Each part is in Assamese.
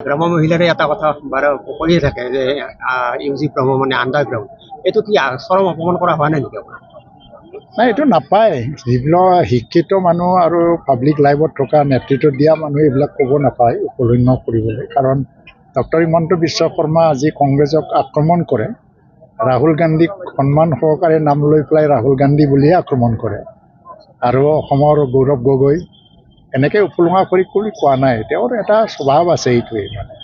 গ্ৰাম্য মহিলাৰে এটা কথা বাৰু কৈয়ে থাকে যে ইউজি ব্ৰহ্ম মানে আণ্ডাৰগ্ৰাউণ্ড, এইটো কি চৰম অপমান কৰা হোৱা নাই নেকি আপোনাৰ? নাই, এইটো নাপায়। যিবিলাক শিক্ষিত মানুহ আৰু পাব্লিক লাইফত থকা নেতৃত্ব দিয়া মানুহে এইবিলাক ক'ব নাপায় উপলন্য কৰিবলৈ। কাৰণ ডক্টৰ হিমন্ত বিশ্ব শৰ্মা আজি কংগ্ৰেছক আক্ৰমণ কৰে, ৰাহুল গান্ধীক সন্মান সহকাৰে নাম লৈ পেলাই ৰাহুল গান্ধী বুলিয়ে আক্ৰমণ কৰে, আৰু অসমৰ গৌৰৱ গগৈ এনেকৈ উপলুঙা কৰি কোৱা নাই। তেওঁৰ এটা স্বভাৱ আছে, এইটোৱেই মানে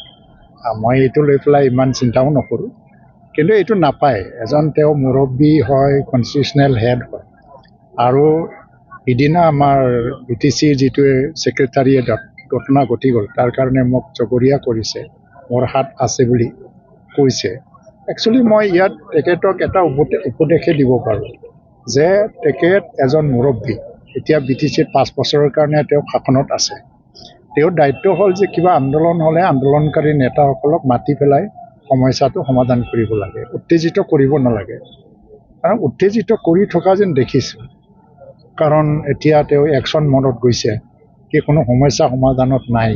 মই এইটো লৈ পেলাই ইমান চিন্তাও নকৰোঁ। কিন্তু এইটো নাপায়। এজন তেওঁ মুৰব্বী হয়, কনষ্টিটিউশ্যনেল হেড হয়, আৰু সিদিনা আমাৰ BTCৰ যিটো ছেক্ৰেটাৰিয়েটত ঘটনা ঘটি গ'ল, তাৰ কাৰণে মোক জগৰীয়া কৰিছে, মোৰ হাত আছে বুলি কৈছে। একচুৱেলি মই ইয়াত তেখেতক এটা উপদেশে দিব পাৰোঁ যে তেখেত এজন মুৰব্বী। এতিয়া BTCত 5 বছৰৰ কাৰণে তেওঁ শাসনত আছে। তেওঁৰ দায়িত্ব হ'ল যে কিবা আন্দোলন হ'লে আন্দোলনকাৰী নেতাসকলক মাতি পেলাই সমস্যাটো সমাধান কৰিব লাগে, উত্তেজিত কৰিব নালাগে। কাৰণ উত্তেজিত কৰি থকা যেন দেখিছোঁ, কাৰণ এতিয়া তেওঁ একশ্যন মনত গৈছে, কি কোনো সমস্যা সমাধানত নাই।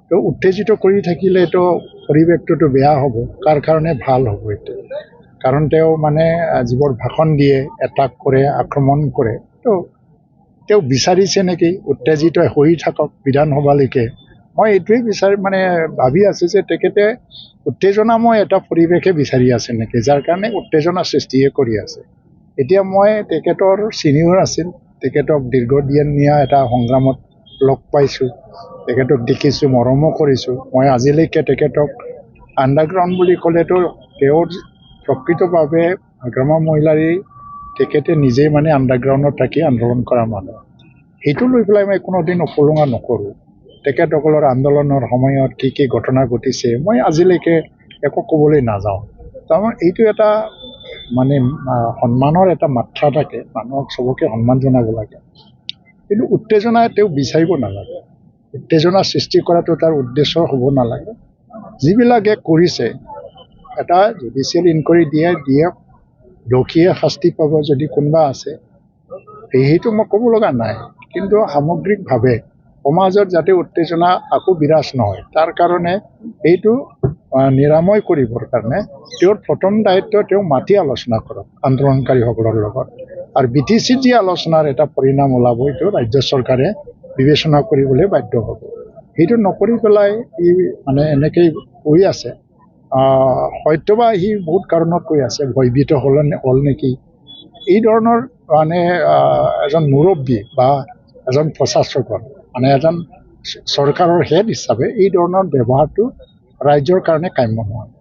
তো উত্তেজিত কৰি থাকিলেতো পৰিৱেশটোতো বেয়া হ'ব, কাৰ কাৰণে ভাল হ'ব এইটো? কাৰণ তেওঁ মানে যিবোৰ ভাষণ দিয়ে, এটাক কৰে, আক্ৰমণ কৰে, তো তেওঁ বিচাৰিছে নেকি উত্তেজিত হৈ থাকক বিধানসভালৈকে? মই এইটোৱেই ভাবি আছোঁ যে তেখেতে উত্তেজনাময় এটা পৰিৱেশে বিচাৰি আছে নেকি, যাৰ কাৰণে উত্তেজনা সৃষ্টিয়ে কৰি আছে। এতিয়া মই তেখেতৰ ছিনিয়ৰ আছিল, তেখেতক দীৰ্ঘদিনীয়া এটা সংগ্ৰামত লগ পাইছোঁ, তেখেতক দেখিছোঁ, মৰমো কৰিছোঁ। মই আজিলৈকে তেখেতক আণ্ডাৰগ্ৰাউণ্ড বুলি ক'লেতো তেওঁৰ প্ৰকৃতভাৱে গ্ৰাম্য মহিলাৰী তেখেতে নিজেই মানে আণ্ডাৰগ্ৰাউণ্ডত থাকি আন্দোলন কৰা মানুহ। সেইটো লৈ পেলাই মই কোনোদিন উপলুঙা নকৰোঁ। তেখেতসকলৰ আন্দোলনৰ সময়ত কি ঘটনা ঘটিছে মই আজিলৈকে একো ক'বলৈ নাযাওঁ। তাৰমানে এইটো এটা মানে সন্মানৰ এটা মাত্ৰা থাকে, মানুহক চবকে সন্মান জনাব লাগে। কিন্তু উত্তেজনা তেওঁ বিচাৰিব নালাগে, উত্তেজনা সৃষ্টি কৰাটো তাৰ উদ্দেশ্য হ'ব নালাগে। যিবিলাকে কৰিছে এটা জুডিচিয়েল ইনকুৱাৰী দিয়ক, দোষীয়ে শাস্তি পাব যদি কোনোবা আছে, সেইটো মই ক'ব লগা নাই। কিন্তু সামগ্ৰিকভাৱে সমাজত যাতে উত্তেজনা আকৌ বিৰাজ নহয়, তাৰ কাৰণে এইটো নিৰাময় কৰিবৰ কাৰণে তেওঁৰ প্ৰথম দায়িত্ব তেওঁ মাতি আলোচনা কৰক আন্দোলনকাৰীসকলৰ লগত। আৰু BTCৰ যি আলোচনাৰ এটা পৰিণাম ওলাব, এইটো ৰাজ্য চৰকাৰে বিবেচনা কৰিবলৈ বাধ্য হ'ব। সেইটো নকৰি পেলাই ই মানে এনেকেই কৈ আছে, হয়তোবা সি বহুত কাৰণত কৈ আছে, ভয়ভীত হ'ল নেকি, এই ধৰণৰ মানে এজন মুৰব্বী বা এজন প্ৰশাসকৰ মানে এজন চৰকাৰৰ হেড হিচাপে এই ধৰণৰ ব্যৱহাৰটো ৰাইজৰ কাৰণে কাম্য নহয়।